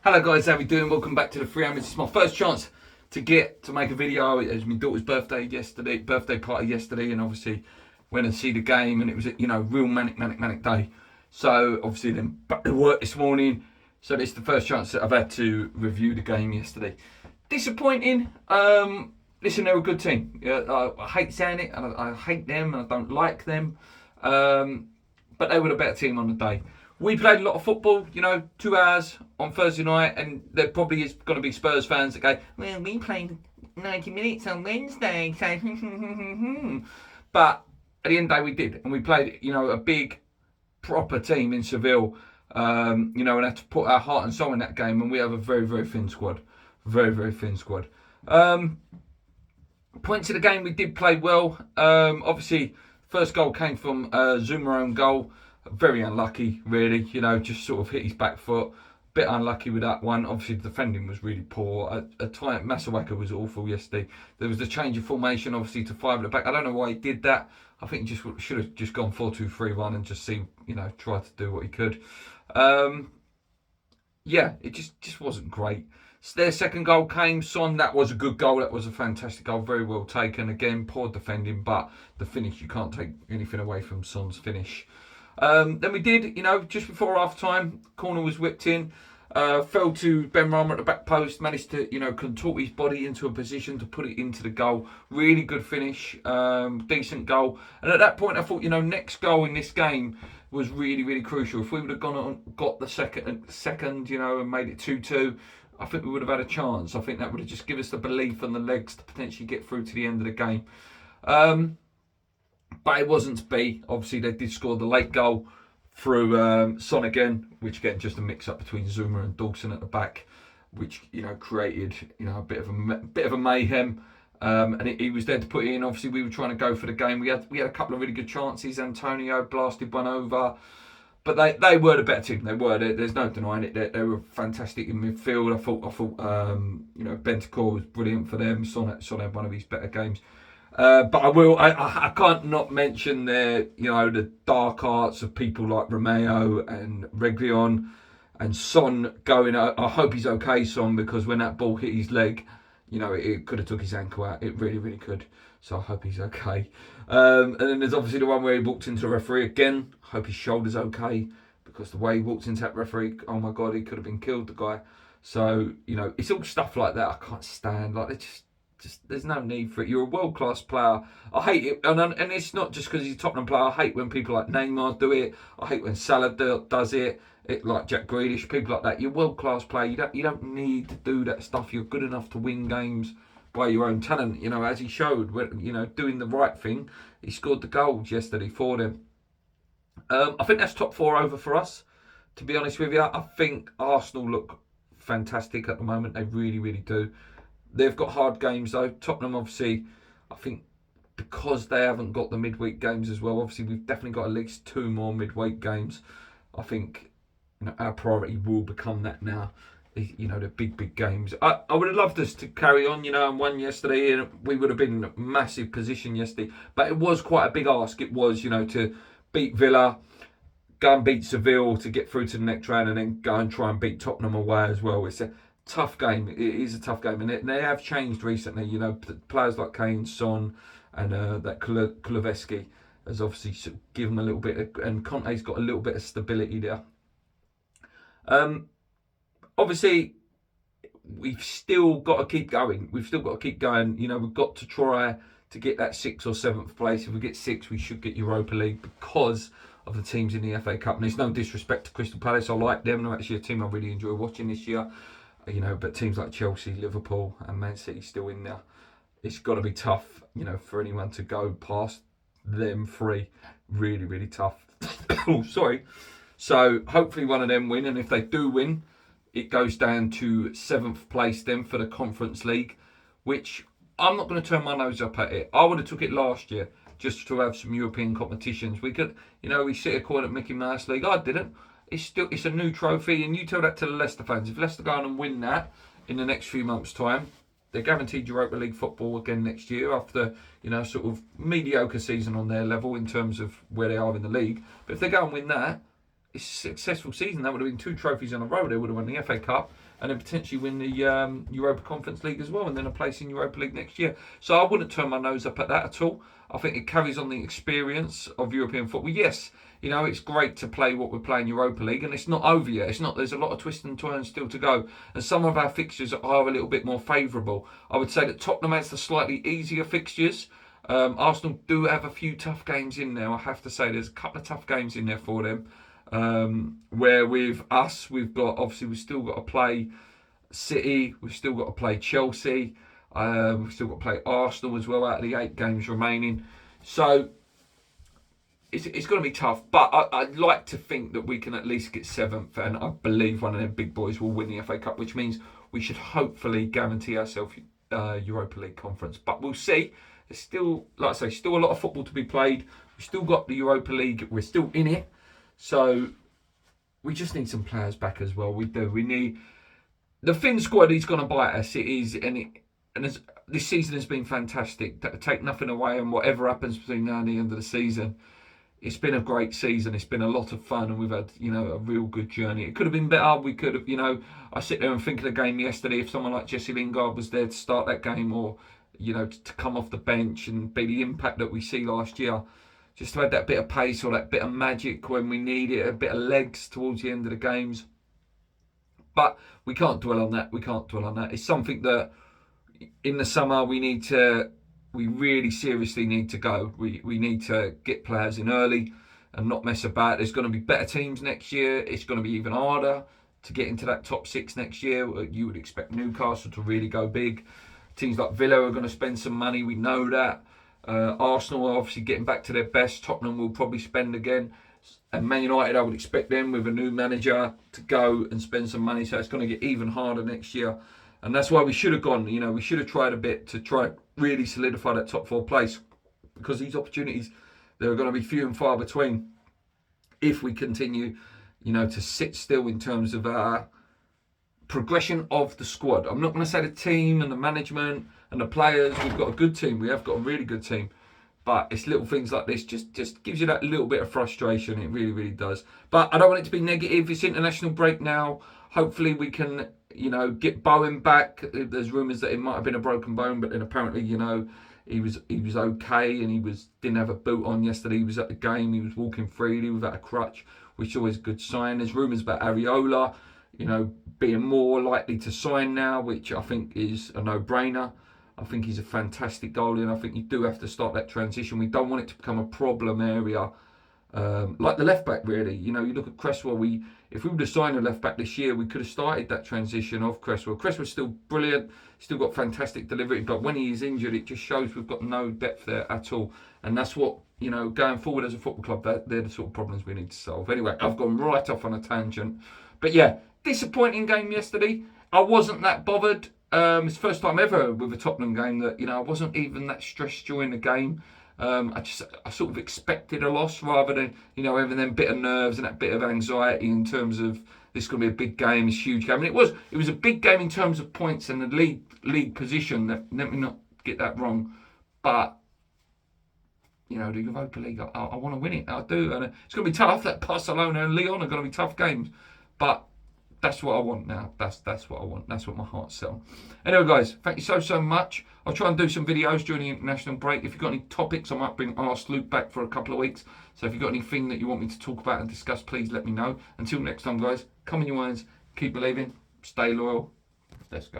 Hello guys, how we doing? Welcome back to the Free Amateurs. It's my first chance to make a video. It was my daughter's birthday party yesterday, and obviously went and see the game, and it was a real manic day. So obviously then back to work this morning. So this is the first chance that I've had to review the game yesterday. Disappointing. Listen, they're a good team. I hate saying it, and I hate them, and I don't like them. But they were the better team on the day. We played a lot of football, 2 hours on Thursday night, and there probably is going to be Spurs fans that go, well, we played 90 minutes on Wednesday, so But at the end of the day, we did, and we played, a big, proper team in Seville, and had to put our heart and soul in that game, and we have a very, very thin squad. Very, very thin squad. Points of the game, we did play well. Obviously, first goal came from Zuma own goal. Very unlucky, really. Just sort of hit his back foot. Bit unlucky with that one. Obviously, the defending was really poor. Masawaka was awful yesterday. There was the change of formation, obviously, to 5 at the back. I don't know why he did that. I think he just should have just gone 4-2-3-1 and just try to do what he could. It just wasn't great. So their second goal came. Son, that was a good goal. That was a fantastic goal. Very well taken. Again, poor defending, but the finish, you can't take anything away from Son's finish. Then we did, just before half time, corner was whipped in, fell to Ben Rama at the back post, managed to, contort his body into a position to put it into the goal. Really good finish, decent goal. And at that point, I thought, next goal in this game was really, really crucial. If we would have gone on, got the second, and made it 2-2, I think we would have had a chance. I think that would have just given us the belief and the legs to potentially get through to the end of the game. But it wasn't to be. Obviously, they did score the late goal through Son again, which again just a mix-up between Zuma and Dawson at the back, which created a bit of a mayhem. And he was there to put it in. Obviously, we were trying to go for the game. We had a couple of really good chances. Antonio blasted one over, but they were the better team. They were. There's no denying it. They were fantastic in midfield. I thought Bentancur was brilliant for them. Son had one of his better games. But I can't not mention the dark arts of people like Romeo and Reguilon and Son going. I hope he's okay, Son, because when that ball hit his leg, it could have took his ankle out. It really, really could. So I hope he's okay. And then there's obviously the one where he walked into the referee again. I hope his shoulder's okay, because the way he walked into that referee, oh my God, he could have been killed, the guy. So, it's all stuff like that I can't stand. Like, it's just there's no need for it. You're a world-class player. I hate it, and it's not just because he's a Tottenham player. I hate when people like Neymar do it. I hate when Salah does it. Like Jack Grealish, people like that. You're a world-class player. You don't need to do that stuff. You're good enough to win games by your own talent. As he showed, doing the right thing. He scored the goals yesterday for them. I think that's top 4 over for us. To be honest with you, I think Arsenal look fantastic at the moment. They really, really do. They've got hard games though. Tottenham, obviously, I think because they haven't got the midweek games as well. Obviously, we've definitely got at least 2 more midweek games. I think our priority will become that now. The big games. I would have loved us to carry on, and won yesterday, and we would have been in a massive position yesterday. But it was quite a big ask. It was, to beat Villa, go and beat Seville to get through to the next round, and then go and try and beat Tottenham away as well. It's a tough game. It is a tough game, and they have changed recently. Players like Kane, Son, and that Kuleveski has obviously sort of given them a little bit, and Conte's got a little bit of stability there. Obviously, we've still got to keep going. We've got to try to get that 6th or 7th place. If we get 6th, we should get Europa League because of the teams in the FA Cup. And there's no disrespect to Crystal Palace. I like them. They're actually a team I really enjoy watching this year. But teams like Chelsea, Liverpool and Man City still in there. It's got to be tough, for anyone to go past them 3. Really, really tough. Oh, sorry. So hopefully one of them win. And if they do win, it goes down to 7th place then for the Conference League, which I'm not going to turn my nose up at it. I would have took it last year just to have some European competitions. We could, we sit here calling it Mickey Mouse League. I didn't. It's a new trophy, and you tell that to the Leicester fans. If Leicester go on and win that in the next few months' time, they're guaranteed Europa League football again next year after, sort of mediocre season on their level in terms of where they are in the league. But if they go and win that, it's a successful season. That would have been 2 trophies in a row. They would have won the FA Cup and then potentially win the Europa Conference League as well, and then a place in Europa League next year. So I wouldn't turn my nose up at that at all. I think it carries on the experience of European football. Yes, it's great to play what we're playing Europa League, and it's not over yet. It's not. There's a lot of twists and turns still to go, and some of our fixtures are a little bit more favourable. I would say that Tottenham has the slightly easier fixtures. Arsenal do have a few tough games in there. I have to say, there's a couple of tough games in there for them. Where with us, we've still got to play City. We've still got to play Chelsea. We've still got to play Arsenal as well out of the 8 games remaining. So it's going to be tough, but I'd like to think that we can at least get 7th, and I believe one of them big boys will win the FA Cup, which means we should hopefully guarantee ourselves Europa League conference. But we'll see. There's still, like I say, still a lot of football to be played. We've still got the Europa League. We're still in it. So we just need some players back as well. We do. We need the Finn squad is going to bite us. It is, this season has been fantastic. Take nothing away, and whatever happens between now and the end of the season, it's been a great season. It's been a lot of fun, and we've had a real good journey. It could have been better. We could have, I sit there and think of the game yesterday. If someone like Jesse Lingard was there to start that game, or to come off the bench and be the impact that we see last year. Just to add that bit of pace or that bit of magic when we need it, a bit of legs towards the end of the games. But we can't dwell on that. It's something that in the summer we really seriously need to go. We need to get players in early and not mess about. There's going to be better teams next year. It's going to be even harder to get into that top 6 next year. You would expect Newcastle to really go big. Teams like Villa are going to spend some money. We know that. Arsenal are obviously getting back to their best. Tottenham will probably spend again. And Man United, I would expect them with a new manager to go and spend some money. So it's going to get even harder next year. And that's why we should have gone. We should have tried a bit to try really solidify that top 4 place. Because these opportunities, they're going to be few and far between. If we continue, to sit still in terms of our progression of the squad. I'm not going to say the team and the management and the players. We've got a good team. We have got a really good team. But it's little things like this just gives you that little bit of frustration. It really, really does. But I don't want it to be negative. It's international break now. Hopefully we can, get Bowen back. There's rumours that it might have been a broken bone, but then apparently, he was okay, and didn't have a boot on yesterday. He was at the game. He was walking freely without a crutch, which is always a good sign. There's rumours about Areola, being more likely to sign now, which I think is a no-brainer. I think he's a fantastic goalie, and I think you do have to start that transition. We don't want it to become a problem area, like the left-back, really. You look at Cresswell, if we would have signed a left-back this year, we could have started that transition of Cresswell. Cresswell's still brilliant, still got fantastic delivery, but when he is injured, it just shows we've got no depth there at all. And that's what, going forward as a football club, they're the sort of problems we need to solve. Anyway, I've gone right off on a tangent. But yeah, disappointing game yesterday. I wasn't that bothered. It's the first time ever with a Tottenham game that I wasn't even that stressed during the game. I sort of expected a loss rather than having them bit of nerves and that bit of anxiety in terms of this is going to be a big game, it's a huge game. And it was a big game in terms of points and the league position. Let me not get that wrong, but the Europa League, I want to win it. I do, and it's going to be tough. That Barcelona and Lyon are going to be tough games, but that's what I want now. That's what I want. That's what my heart's set on. Anyway, guys, thank you so much. I'll try and do some videos during the international break. If you've got any topics, I might bring Ask Luke back for a couple of weeks. So if you've got anything that you want me to talk about and discuss, please let me know. Until next time, guys, come in your minds, keep believing, stay loyal. Let's go.